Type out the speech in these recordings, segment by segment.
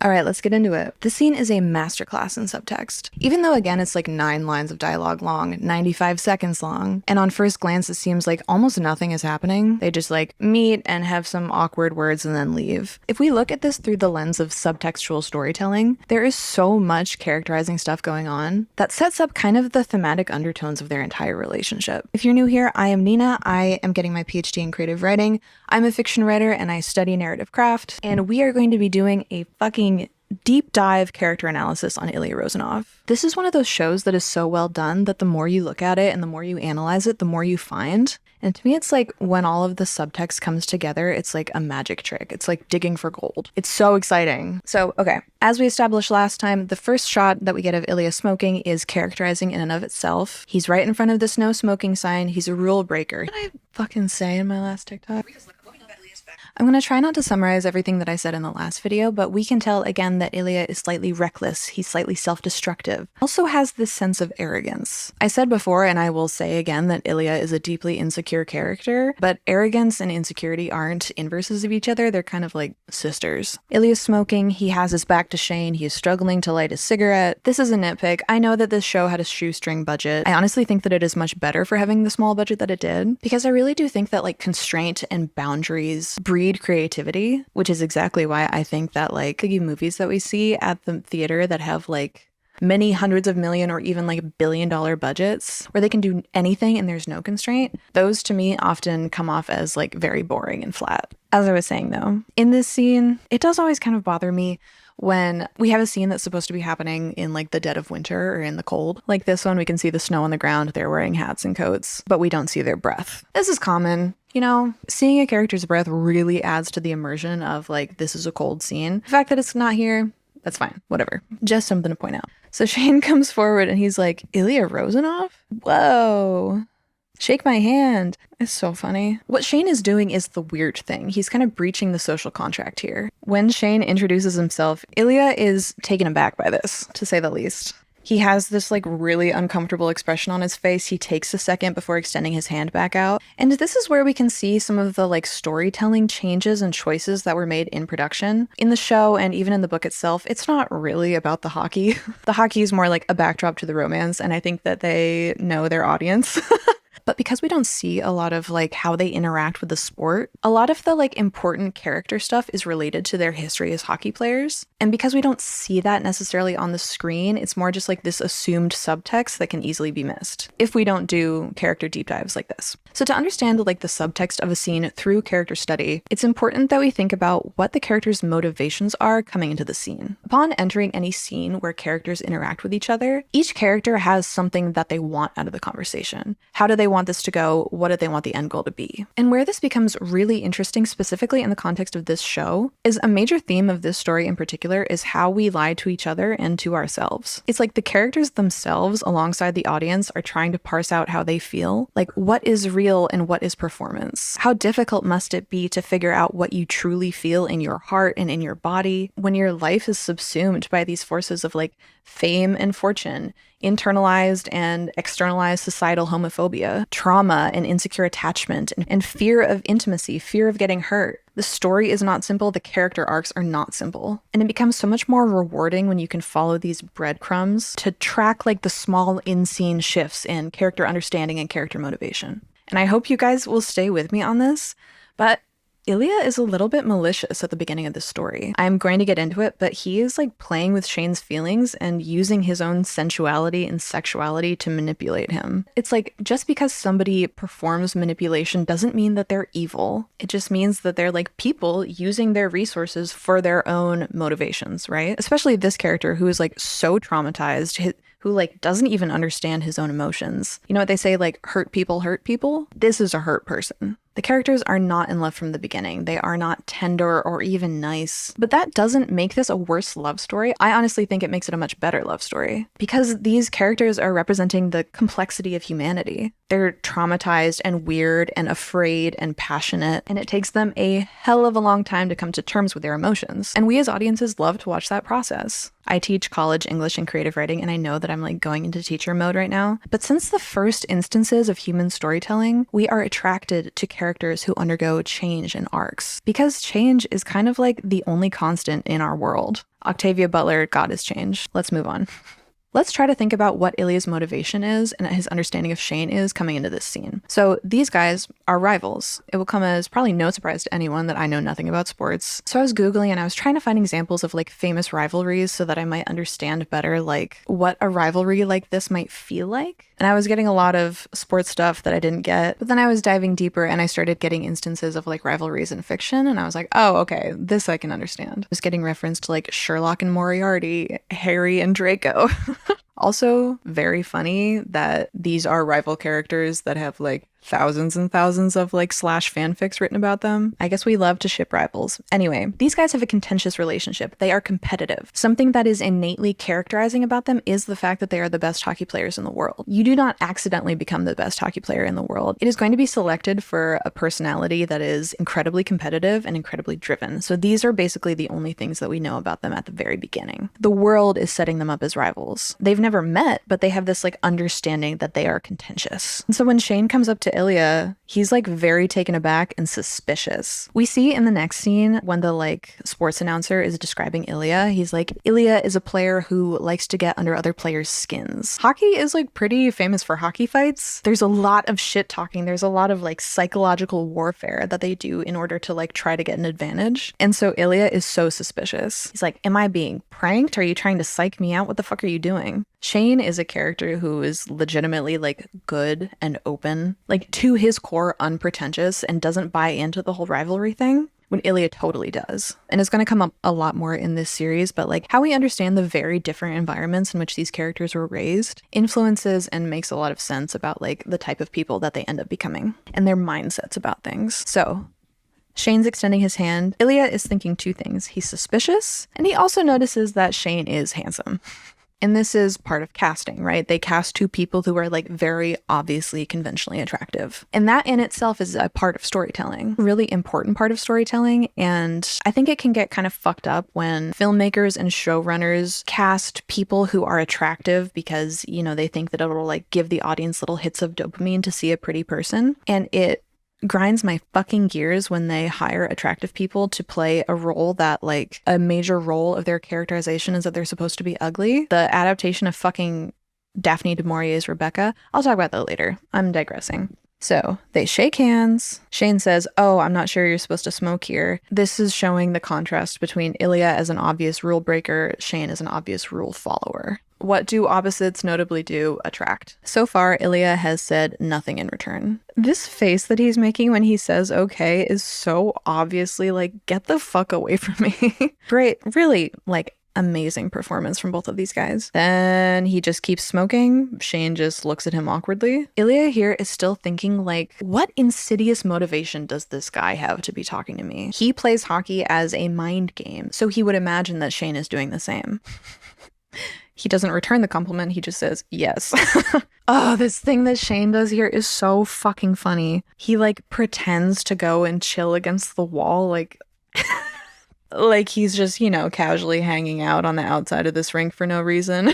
Alright, let's get into it. This scene is a masterclass in subtext. Even though, again, it's like 9 lines of dialogue long, 95 seconds long, and on first glance it seems like almost nothing is happening. They just like meet and have some awkward words and then leave. If we look at this through the lens of subtextual storytelling, there is so much characterizing stuff going on that sets up kind of the thematic undertones of their entire relationship. If you're new here, I am Nina. I am getting my PhD in creative writing. I'm a fiction writer and I study narrative craft, and we are going to be doing a fucking deep dive character analysis on Ilya Rozanov. This is one of those shows that is so well done that the more you look at it and the more you analyze it, the more you find. And to me, it's like when all of the subtext comes together, it's like a magic trick. It's like digging for gold. It's so exciting. So, okay, as we established last time, the first shot that we get of Ilya smoking is characterizing in and of itself. He's right in front of this no smoking sign. He's a rule breaker. What did I fucking say in my last TikTok? I'm going to try not to summarize everything that I said in the last video, but we can tell again that Ilya is slightly reckless, he's slightly self-destructive, also has this sense of arrogance. I said before, and I will say again, that Ilya is a deeply insecure character, but arrogance and insecurity aren't inverses of each other, they're kind of like sisters. Ilya's smoking, he has his back to Shane, he is struggling to light a cigarette. This is a nitpick. I know that this show had a shoestring budget. I honestly think that it is much better for having the small budget that it did, because I really do think that like constraint and boundaries breed creativity, which is exactly why I think that like the movies that we see at the theater that have like many hundreds of million or even like $1 billion budgets where they can do anything and there's no constraint, those to me often come off as like very boring and flat. As I was saying though, in this scene, it does always kind of bother me when we have a scene that's supposed to be happening in like the dead of winter or in the cold. Like this one, we can see the snow on the ground, they're wearing hats and coats, but we don't see their breath. This is common. You know, seeing a character's breath really adds to the immersion of like, this is a cold scene. The fact that it's not here, that's fine, whatever. Just something to point out. So Shane comes forward and he's like, Ilya Rozanov? Whoa. Shake my hand. It's so funny. What Shane is doing is the weird thing. He's kind of breaching the social contract here. When Shane introduces himself, Ilya is taken aback by this, to say the least. He has this like really uncomfortable expression on his face. He takes a second before extending his hand back out. And this is where we can see some of the like storytelling changes and choices that were made in production. In the show and even in the book itself, it's not really about the hockey. The hockey is more like a backdrop to the romance, and I think that they know their audience. But because we don't see a lot of like how they interact with the sport, a lot of the like important character stuff is related to their history as hockey players. And because we don't see that necessarily on the screen, it's more just like this assumed subtext that can easily be missed if we don't do character deep dives like this. So to understand like the subtext of a scene through character study, it's important that we think about what the character's motivations are coming into the scene. Upon entering any scene where characters interact with each other, each character has something that they want out of the conversation. How do they want this to go? What do they want the end goal to be? And where this becomes really interesting, specifically in the context of this show, is a major theme of this story in particular is how we lie to each other and to ourselves. It's like the characters themselves alongside the audience are trying to parse out how they feel. Like, what is real and what is performance? How difficult must it be to figure out what you truly feel in your heart and in your body when your life is subsumed by these forces of like fame and fortune, internalized and externalized societal homophobia, trauma and insecure attachment, and fear of intimacy, fear of getting hurt. The story is not simple, the character arcs are not simple. And it becomes so much more rewarding when you can follow these breadcrumbs to track like the small in-scene shifts in character understanding and character motivation. And I hope you guys will stay with me on this, but Ilya is a little bit malicious at the beginning of this story. I'm going to get into it, but he is like playing with Shane's feelings and using his own sensuality and sexuality to manipulate him. It's like, just because somebody performs manipulation doesn't mean that they're evil. It just means that they're like people using their resources for their own motivations, right? Especially this character who is like so traumatized, who like doesn't even understand his own emotions. You know what they say, like hurt people hurt people? This is a hurt person. The characters are not in love from the beginning. They are not tender or even nice. But that doesn't make this a worse love story. I honestly think it makes it a much better love story. Because these characters are representing the complexity of humanity. They're traumatized and weird and afraid and passionate, and it takes them a hell of a long time to come to terms with their emotions. And we as audiences love to watch that process. I teach college English and creative writing, and I know that I'm like going into teacher mode right now. But since the first instances of human storytelling, we are attracted to characters who undergo change and arcs, because change is kind of like the only constant in our world. Octavia Butler, God is change. Let's move on. Let's try to think about what Ilya's motivation is and his understanding of Shane is coming into this scene. So these guys are rivals. It will come as probably no surprise to anyone that I know nothing about sports. So I was Googling and I was trying to find examples of like famous rivalries so that I might understand better like what a rivalry like this might feel like. And I was getting a lot of sports stuff that I didn't get. But then I was diving deeper and I started getting instances of like rivalries in fiction. And I was like, oh, okay, this I can understand. I was getting reference to like Sherlock and Moriarty, Harry and Draco. Also, very funny that these are rival characters that have like thousands and thousands of like slash fanfics written about them. I guess we love to ship rivals. Anyway, these guys have a contentious relationship. They are competitive. Something that is innately characterizing about them is the fact that they are the best hockey players in the world. You do not accidentally become the best hockey player in the world. It is going to be selected for a personality that is incredibly competitive and incredibly driven. So these are basically the only things that we know about them at the very beginning. The world is setting them up as rivals. They've never met, but they have this like understanding that they are contentious. And so when Shane comes up to Ilya, he's like very taken aback and suspicious. We see in the next scene when the like sports announcer is describing Ilya, he's like, Ilya is a player who likes to get under other players' skins. Hockey is like pretty famous for hockey fights. There's a lot of shit talking. There's a lot of like psychological warfare that they do in order to like try to get an advantage. And so Ilya is so suspicious. He's like, am I being pranked? Are you trying to psych me out? What the fuck are you doing? Shane is a character who is legitimately like good and open, like to his core unpretentious, and doesn't buy into the whole rivalry thing, when Ilya totally does. And it's going to come up a lot more in this series, but like how we understand the very different environments in which these characters were raised influences and makes a lot of sense about like the type of people that they end up becoming and their mindsets about things. So Shane's extending his hand. Ilya is thinking two things. He's suspicious, and he also notices that Shane is handsome. And this is part of casting, right? They cast two people who are like very obviously conventionally attractive. And that in itself is a part of storytelling, really important part of storytelling. And I think it can get kind of fucked up when filmmakers and showrunners cast people who are attractive because, you know, they think that it'll like give the audience little hits of dopamine to see a pretty person. And it grinds my fucking gears when they hire attractive people to play a role that like a major role of their characterization is that they're supposed to be ugly. The adaptation of fucking Daphne du Maurier's Rebecca. I'll talk about that later. I'm digressing. So they shake hands. Shane says, oh, I'm not sure you're supposed to smoke here. This is showing the contrast between Ilya as an obvious rule breaker, Shane as an obvious rule follower. What do opposites notably do? Attract. So far, Ilya has said nothing in return. This face that he's making when he says okay is so obviously like, get the fuck away from me. Great, really, like, amazing performance from both of these guys. Then he just keeps smoking. Shane just looks at him awkwardly. Ilya here is still thinking like, what insidious motivation does this guy have to be talking to me? He plays hockey as a mind game, so he would imagine that Shane is doing the same. He doesn't return the compliment, he just says yes. Oh, this thing that Shane does here is so fucking funny. He like pretends to go and chill against the wall, like like he's just, you know, casually hanging out on the outside of this rink for no reason.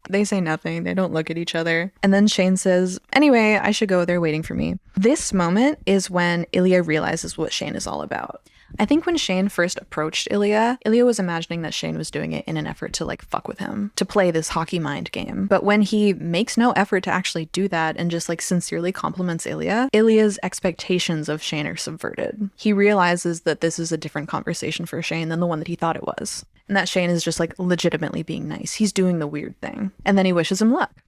They say nothing. They don't look at each other. And then Shane says, anyway, I should go. They're waiting for me. This moment is when Ilya realizes what Shane is all about. I think when Shane first approached Ilya was imagining that Shane was doing it in an effort to like fuck with him, to play this hockey mind game. But when he makes no effort to actually do that and just like sincerely compliments Ilya's expectations of Shane are subverted. He realizes that this is a different conversation for Shane than the one that he thought it was. And that Shane is just like legitimately being nice. He's doing the weird thing. And then he wishes him luck.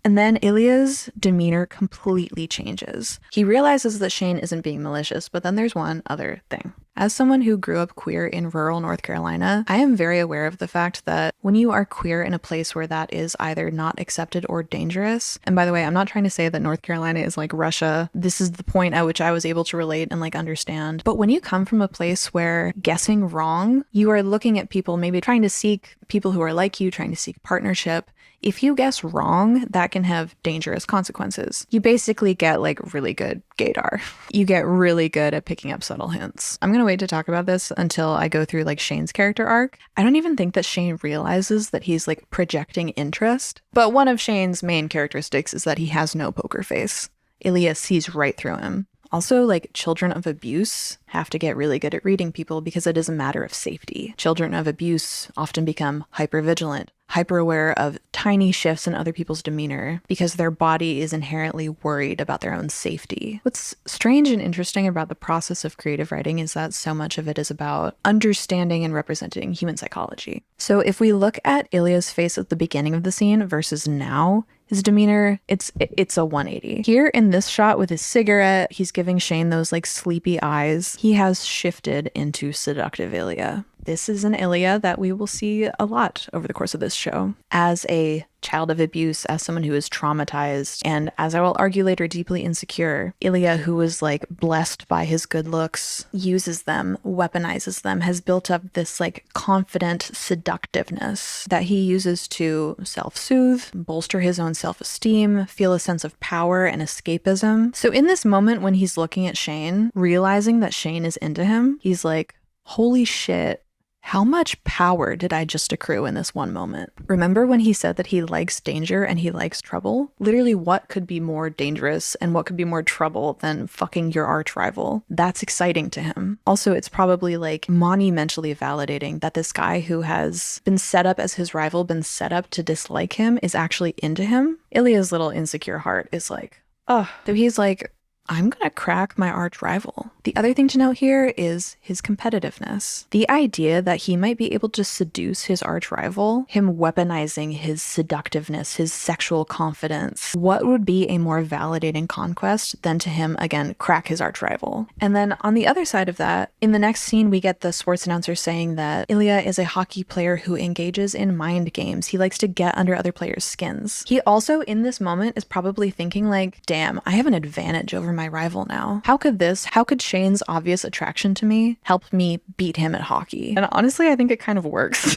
And then Ilya's demeanor completely changes. He realizes that Shane isn't being malicious, but then there's one other thing. As someone who grew up queer in rural North Carolina, I am very aware of the fact that when you are queer in a place where that is either not accepted or dangerous, and by the way, I'm not trying to say that North Carolina is like Russia. This is the point at which I was able to relate and like understand. But when you come from a place where guessing wrong, you are looking at people maybe trying to seek people who are like you, trying to seek partnership. If you guess wrong, that can have dangerous consequences. You basically get like really good gaydar. You get really good at picking up subtle hints. I'm gonna wait to talk about this until I go through like Shane's character arc. I don't even think that Shane realizes that he's like projecting interest, but one of Shane's main characteristics is that he has no poker face. Ilya sees right through him. Also, like, children of abuse have to get really good at reading people because it is a matter of safety. Children of abuse often become hypervigilant, hyper-aware of tiny shifts in other people's demeanor because their body is inherently worried about their own safety. What's strange and interesting about the process of creative writing is that so much of it is about understanding and representing human psychology. So if we look at Ilya's face at the beginning of the scene versus now, his demeanor, it's a 180. Here in this shot with his cigarette, he's giving Shane those like sleepy eyes. He has shifted into seductive Ilya. This is an Ilya that we will see a lot over the course of this show. As a child of abuse, as someone who is traumatized, and as I will argue later, deeply insecure, Ilya, who was like blessed by his good looks, uses them, weaponizes them, has built up this like confident seductiveness that he uses to self-soothe, bolster his own self-esteem, feel a sense of power and escapism. So in this moment when he's looking at Shane, realizing that Shane is into him, he's like, holy shit. How much power did I just accrue in this one moment? Remember when he said that he likes danger and he likes trouble? Literally, what could be more dangerous and what could be more trouble than fucking your arch rival? That's exciting to him. Also, it's probably like monumentally validating that this guy who has been set up as his rival, been set up to dislike him, is actually into him. Ilya's little insecure heart is like, oh. So he's like, I'm gonna crack my arch rival. The other thing to note here is his competitiveness. The idea that he might be able to seduce his arch rival, him weaponizing his seductiveness, his sexual confidence, what would be a more validating conquest than to him, again, crack his arch rival? And then on the other side of that, in the next scene, we get the sports announcer saying that Ilya is a hockey player who engages in mind games. He likes to get under other players' skins. He also, in this moment, is probably thinking like, damn, I have an advantage over my rival now. How could Shane's obvious attraction to me help me beat him at hockey? And honestly, I think it kind of works.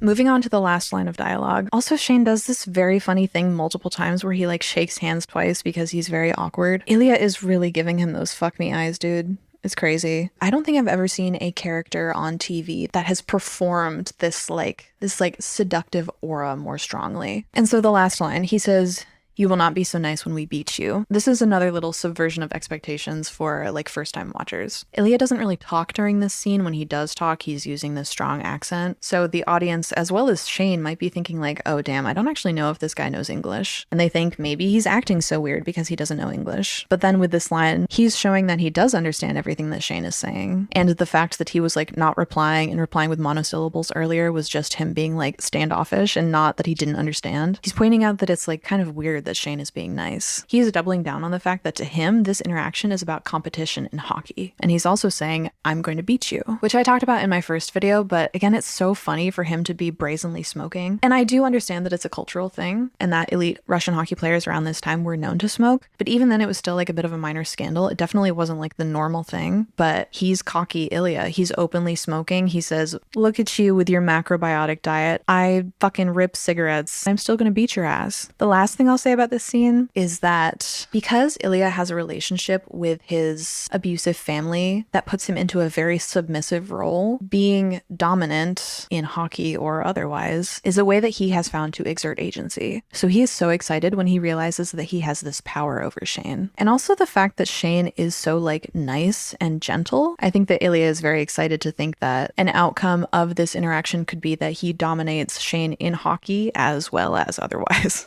Moving on to the last line of dialogue. Also, Shane does this very funny thing multiple times where he like shakes hands twice because he's very awkward. Ilya is really giving him those fuck me eyes, dude. It's crazy. I don't think I've ever seen a character on TV that has performed this seductive aura more strongly. And so the last line, he says, "You will not be so nice when we beat you." This is another little subversion of expectations for like first-time watchers. Ilya doesn't really talk during this scene. When he does talk, he's using this strong accent. So the audience, as well as Shane, might be thinking like, oh damn, I don't actually know if this guy knows English. And they think maybe he's acting so weird because he doesn't know English. But then with this line, he's showing that he does understand everything that Shane is saying. And the fact that he was like not replying and replying with monosyllables earlier was just him being like standoffish and not that he didn't understand. He's pointing out that it's like kind of weird that Shane is being nice. He is doubling down on the fact that to him, this interaction is about competition in hockey. And he's also saying, I'm going to beat you, which I talked about in my first video, but again, it's so funny for him to be brazenly smoking. And I do understand that it's a cultural thing and that elite Russian hockey players around this time were known to smoke, but even then it was still like a bit of a minor scandal. It definitely wasn't like the normal thing, but he's cocky Ilya. He's openly smoking. He says, look at you with your macrobiotic diet. I fucking rip cigarettes. I'm still gonna beat your ass. The last thing I'll say about this scene is that because Ilya has a relationship with his abusive family that puts him into a very submissive role, being dominant in hockey or otherwise is a way that he has found to exert agency. So he is so excited when he realizes that he has this power over Shane. And also the fact that Shane is so like nice and gentle. I think that Ilya is very excited to think that an outcome of this interaction could be that he dominates Shane in hockey as well as otherwise.